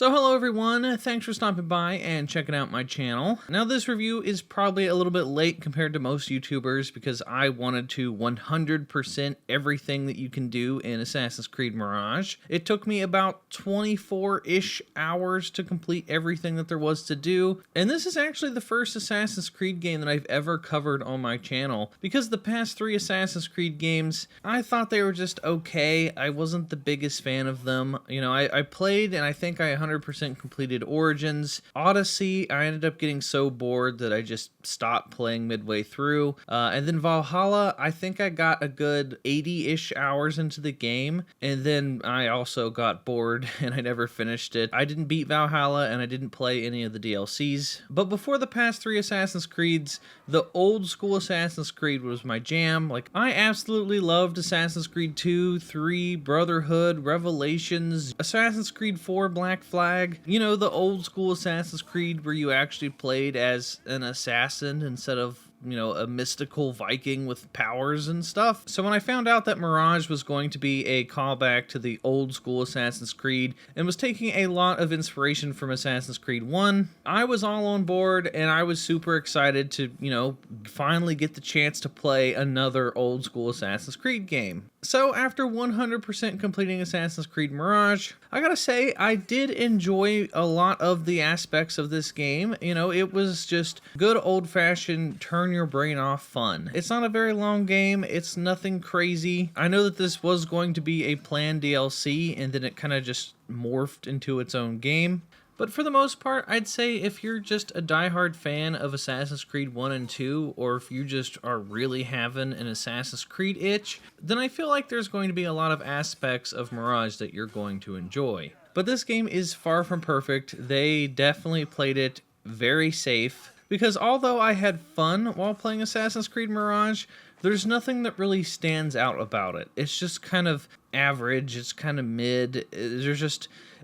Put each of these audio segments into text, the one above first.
So hello everyone, thanks for stopping by and checking out my channel. Now this review is probably a little bit late compared to most YouTubers because I wanted to 100% everything that you can do in Assassin's Creed Mirage. It took me about 24-ish hours to complete everything that there was to do, and this is actually the first Assassin's Creed game that I've ever covered on my channel because the past 3 Assassin's Creed games, I thought they were just okay. I wasn't the biggest fan of them. You know, I played and I think I 100% completed Origins. Odyssey, I ended up getting so bored that I just stopped playing midway through. And then Valhalla, I think I got a good 80-ish hours into the game, and then I also got bored and I never finished it. I didn't beat Valhalla and I didn't play any of the DLCs. But before the past 3 Assassin's Creeds, the old school Assassin's Creed was my jam. Like, I absolutely loved Assassin's Creed 2, 3, Brotherhood, Revelations, Assassin's Creed 4, Black Flag. You know, the old school Assassin's Creed where you actually played as an assassin instead of, you know, a mystical Viking with powers and stuff. So when I found out that Mirage was going to be a callback to the old school Assassin's Creed and was taking a lot of inspiration from Assassin's Creed 1, I was all on board and I was super excited to, you know, finally get the chance to play another old school Assassin's Creed game. So after 100% completing Assassin's Creed Mirage, I gotta say, I did enjoy a lot of the aspects of this game. You know, it was just good old-fashioned turn your brain off fun. It's not a very long game, it's nothing crazy. I know that this was going to be a planned DLC, and then it kind of just morphed into its own game. But for the most part, I'd say if you're just a diehard fan of Assassin's Creed 1 and 2, or if you just are really having an Assassin's Creed itch, then I feel like there's going to be a lot of aspects of Mirage that you're going to enjoy. But this game is far from perfect. They definitely played it very safe, because although I had fun while playing Assassin's Creed Mirage, there's nothing that really stands out about it. It's just kind of average, it's kind of mid,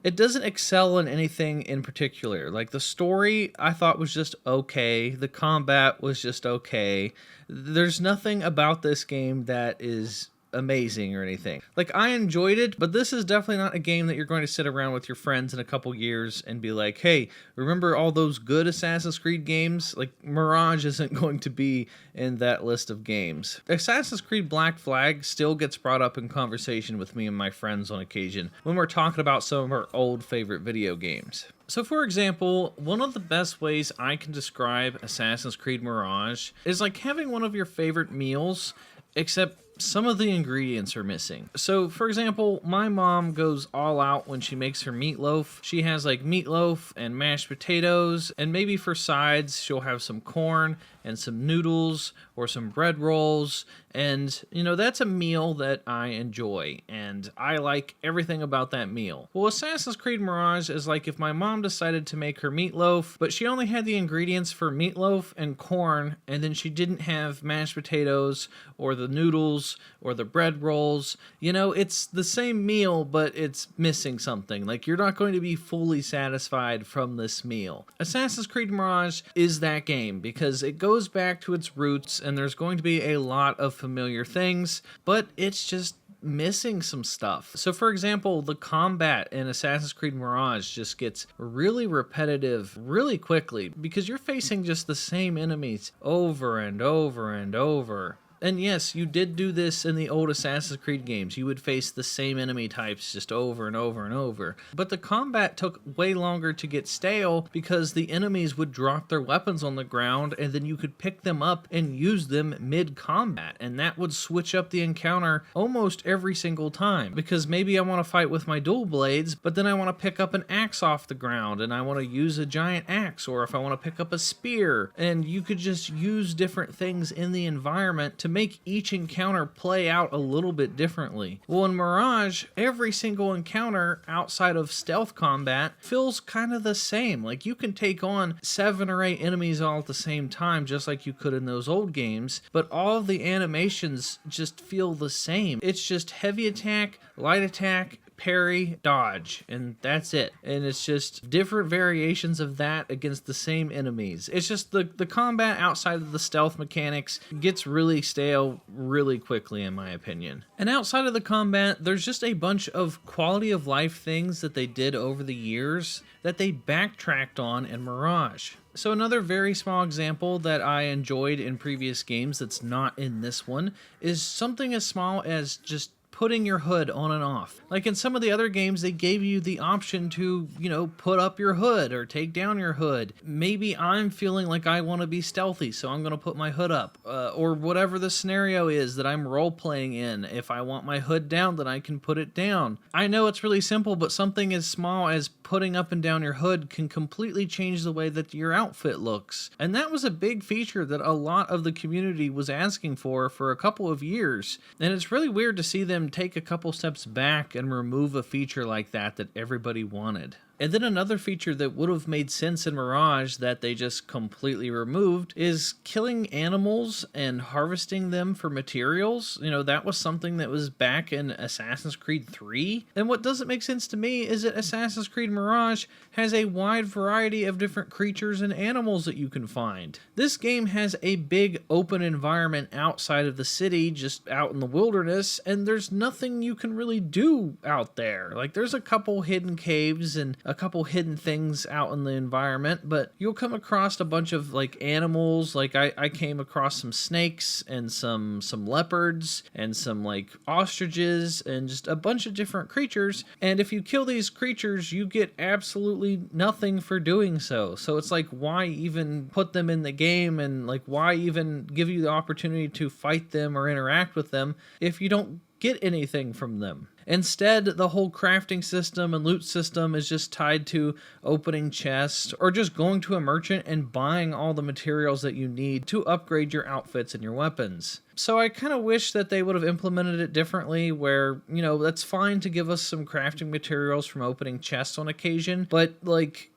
it doesn't excel in anything in particular. Like, the story I thought was just okay, the combat was just okay. There's nothing about this game that is amazing or anything. Like, I enjoyed it, but this is definitely not a game that you're going to sit around with your friends in a couple years and be like, hey, remember all those good Assassin's Creed games? Like, Mirage isn't going to be in that list of games. Assassin's Creed Black Flag still gets brought up in conversation with me and my friends on occasion when we're talking about some of our old favorite video games. So for example, one of the best ways I can describe Assassin's Creed Mirage is like having one of your favorite meals, except some of the ingredients are missing. So for example, my mom goes all out when she makes her meatloaf. She has like meatloaf and mashed potatoes, and maybe for sides she'll have some corn and some noodles or some bread rolls. And, you know, that's a meal that I enjoy, and I like everything about that meal. Well, Assassin's Creed Mirage is like if my mom decided to make her meatloaf, but she only had the ingredients for meatloaf and corn, and then she didn't have mashed potatoes or the noodles or the bread rolls. You know, it's the same meal, but it's missing something. Like, you're not going to be fully satisfied from this meal. Assassin's Creed Mirage is that game because it goes back to its roots, and there's going to be a lot of familiar things, but it's just missing some stuff. So for example, the combat in Assassin's Creed Mirage just gets really repetitive really quickly because you're facing just the same enemies over and over and over. And yes, you did do this in the old Assassin's Creed games. You would face the same enemy types just over and over and over. But the combat took way longer to get stale because the enemies would drop their weapons on the ground and then you could pick them up and use them mid-combat. And that would switch up the encounter almost every single time. Because maybe I want to fight with my dual blades, but then I want to pick up an axe off the ground and I want to use a giant axe, or if I want to pick up a spear. And you could just use different things in the environment to make each encounter play out a little bit differently. Well, in Mirage, every single encounter outside of stealth combat feels kind of the same. Like, you can take on 7 or 8 enemies all at the same time, just like you could in those old games, but all of the animations just feel the same. It's just heavy attack, light attack, parry, dodge, and that's it. And it's just different variations of that against the same enemies. It's just the combat outside of the stealth mechanics gets really stale really quickly, in my opinion. And outside of the combat, there's just a bunch of quality of life things that they did over the years that they backtracked on in Mirage. So another very small example that I enjoyed in previous games that's not in this one is something as small as just putting your hood on and off. Like in some of the other games, they gave you the option to, put up your hood or take down your hood. Maybe I'm feeling like I want to be stealthy, so I'm going to put my hood up. Or whatever the scenario is that I'm role-playing in. If I want my hood down, then I can put it down. I know it's really simple, but something as small as putting up and down your hood can completely change the way that your outfit looks. And that was a big feature that a lot of the community was asking for a couple of years. And it's really weird to see them take a couple steps back and remove a feature like that everybody wanted. And then another feature that would have made sense in Mirage that they just completely removed is killing animals and harvesting them for materials. That was something that was back in Assassin's Creed 3. And what doesn't make sense to me is that Assassin's Creed Mirage has a wide variety of different creatures and animals that you can find. This game has a big open environment outside of the city, just out in the wilderness, and there's nothing you can really do out there. Like, there's a couple hidden caves and a couple hidden things out in the environment, but you'll come across a bunch of animals. I came across some snakes and some leopards and some ostriches and just a bunch of different creatures, and if you kill these creatures you get absolutely nothing for doing so. So it's why even put them in the game, and why even give you the opportunity to fight them or interact with them if you don't get anything from them? Instead, the whole crafting system and loot system is just tied to opening chests or just going to a merchant and buying all the materials that you need to upgrade your outfits and your weapons. So I kind of wish that they would have implemented it differently where, that's fine to give us some crafting materials from opening chests on occasion, but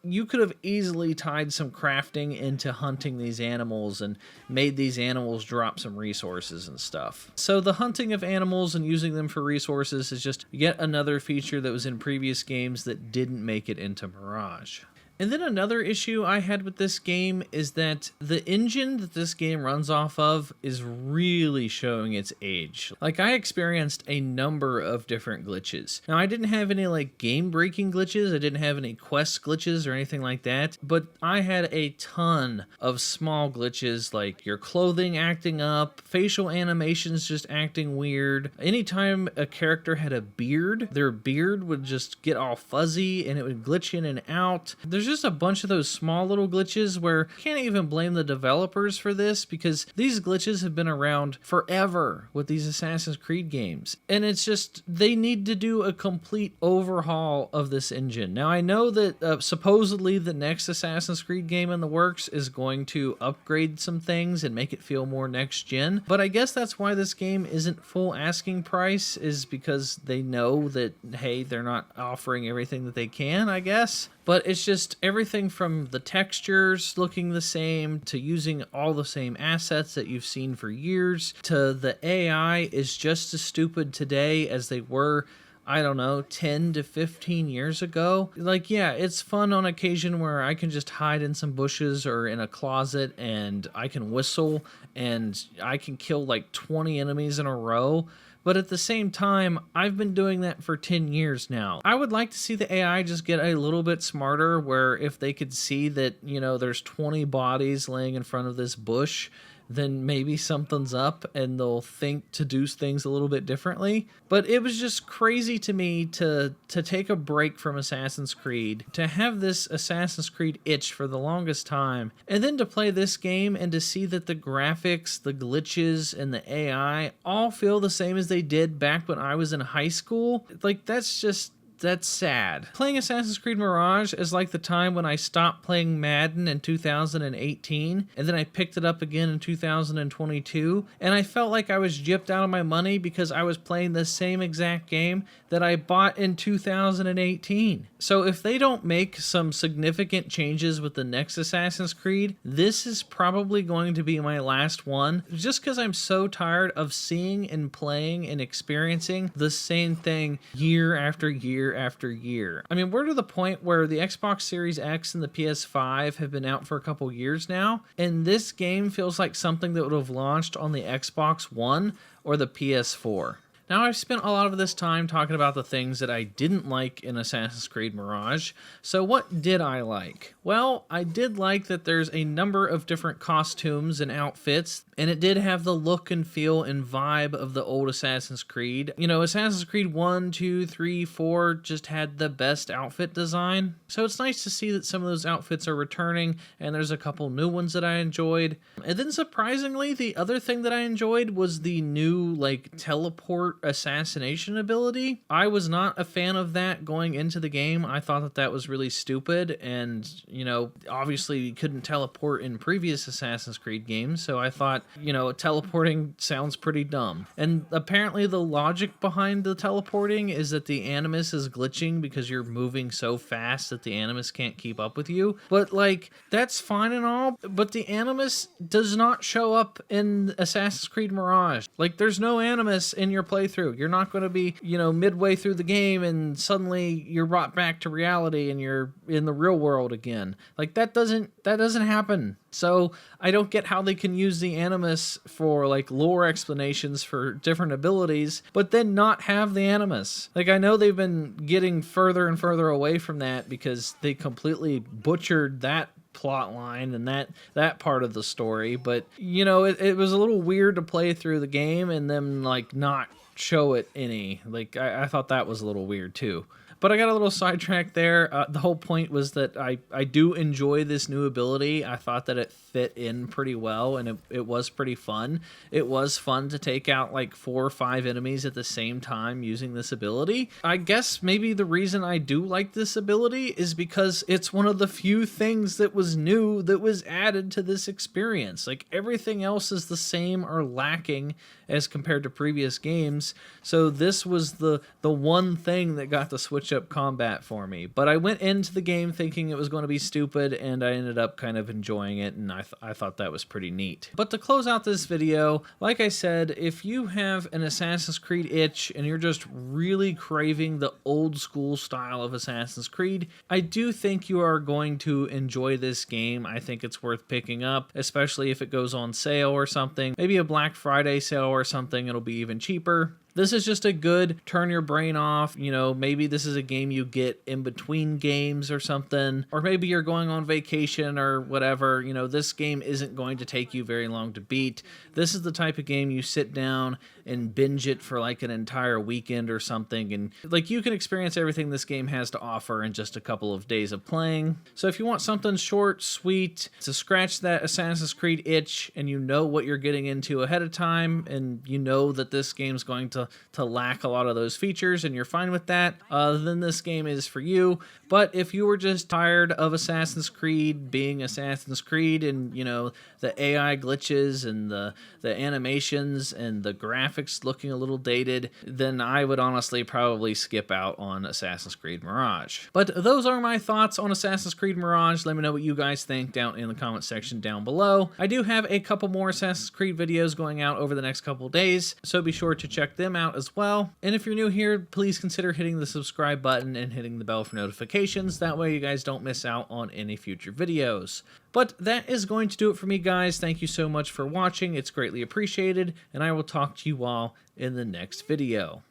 you could have easily tied some crafting into hunting these animals and made these animals drop some resources and stuff. So the hunting of animals and using them for resources is just yet another feature that was in previous games that didn't make it into Mirage. And then another issue I had with this game is that the engine that this game runs off of is really showing its age. I experienced a number of different glitches. Now, I didn't have any game-breaking glitches, I didn't have any quest glitches or anything like that, but I had a ton of small glitches like your clothing acting up, facial animations just acting weird. Anytime a character had a beard, their beard would just get all fuzzy and it would glitch in and out. There's just a bunch of those small little glitches where you can't even blame the developers for this because these glitches have been around forever with these Assassin's Creed games. And it's just, they need to do a complete overhaul of this engine. Now, I know that supposedly the next Assassin's Creed game in the works is going to upgrade some things and make it feel more next gen, but I guess that's why this game isn't full asking price, is because they know that, hey, they're not offering everything that they can, I guess. But it's just everything from the textures looking the same to using all the same assets that you've seen for years to the AI is just as stupid today as they were, I don't know, 10 to 15 years ago. Yeah, it's fun on occasion where I can just hide in some bushes or in a closet and I can whistle and I can kill 20 enemies in a row. But at the same time, I've been doing that for 10 years now. I would like to see the AI just get a little bit smarter where if they could see that, there's 20 bodies laying in front of this bush, then maybe something's up and they'll think to do things a little bit differently. But it was just crazy to me to take a break from Assassin's Creed, to have this Assassin's Creed itch for the longest time, and then to play this game and to see that the graphics, the glitches, and the AI all feel the same as they did back when I was in high school. That's just that's sad. Playing Assassin's Creed Mirage is like the time when I stopped playing Madden in 2018, and then I picked it up again in 2022, and I felt like I was gypped out of my money because I was playing the same exact game that I bought in 2018. So if they don't make some significant changes with the next Assassin's Creed, this is probably going to be my last one, just because I'm so tired of seeing and playing and experiencing the same thing year after year after year. I mean, we're to the point where the Xbox Series X and the PS5 have been out for a couple years now, and this game feels like something that would have launched on the Xbox One or the PS4. Now, I've spent a lot of this time talking about the things that I didn't like in Assassin's Creed Mirage, so what did I like? Well, I did like that there's a number of different costumes and outfits, and it did have the look and feel and vibe of the old Assassin's Creed. You know, Assassin's Creed 1, 2, 3, 4 just had the best outfit design, so it's nice to see that some of those outfits are returning, and there's a couple new ones that I enjoyed. And then surprisingly, the other thing that I enjoyed was the new, like, teleport assassination ability. I was not a fan of that going into the game. I thought that that was really stupid, and, you know, obviously you couldn't teleport in previous Assassin's Creed games, so I thought, you know, teleporting sounds pretty dumb. And apparently the logic behind the teleporting is that the Animus is glitching because you're moving so fast that the Animus can't keep up with you. But, like, that's fine and all, but the Animus does not show up in Assassin's Creed Mirage. Like, there's no Animus in your playthrough. You're not going to be, you know, midway through the game and suddenly you're brought back to reality and you're in the real world again. Like, that doesn't happen. So I don't get how they can use the Animus for, like, lore explanations for different abilities, but then not have the Animus. Like, I know they've been getting further and further away from that because they completely butchered that plot line and that part of the story, but, you know, it was a little weird to play through the game and then, like, not show it any. Like, I thought that was a little weird too. But I got a little sidetracked there. The whole point was that I do enjoy this new ability. I thought that it fit in pretty well, and it was pretty fun. It was fun to take out like 4 or 5 enemies at the same time using this ability. I guess maybe the reason I do like this ability is because it's one of the few things that was new that was added to this experience. Like, everything else is the same or lacking as compared to previous games. So this was the one thing that got to switch up combat for me. But I went into the game thinking it was going to be stupid, and I ended up kind of enjoying it, and I thought that was pretty neat. But to close out this video, like I said, if you have an Assassin's Creed itch and you're just really craving the old school style of Assassin's Creed, I do think you are going to enjoy this game. I think it's worth picking up, especially if it goes on sale or something. Maybe a Black Friday sale or something, it'll be even cheaper. This is just a good turn your brain off. You know, maybe this is a game you get in between games or something, or maybe you're going on vacation or whatever. You know, this game isn't going to take you very long to beat. This is the type of game you sit down and binge it for like an entire weekend or something, and like you can experience everything this game has to offer in just a couple of days of playing. So if you want something short, sweet, to scratch that Assassin's Creed itch, and you know what you're getting into ahead of time, and you know that this game's going to lack a lot of those features, and you're fine with that, then this game is for you. But if you were just tired of Assassin's Creed being Assassin's Creed, and, you know, the AI glitches and the animations and the graphics looking a little dated, then I would honestly probably skip out on Assassin's Creed Mirage. But those are my thoughts on Assassin's Creed Mirage. Let me know what you guys think down in the comment section down below. I do have a couple more Assassin's Creed videos going out over the next couple days, so be sure to check them out as well. And if you're new here, please consider hitting the subscribe button and hitting the bell for notifications. That way you guys don't miss out on any future videos. But that is going to do it for me, guys. Thank you so much for watching. It's greatly appreciated, and I will talk to you all in the next video.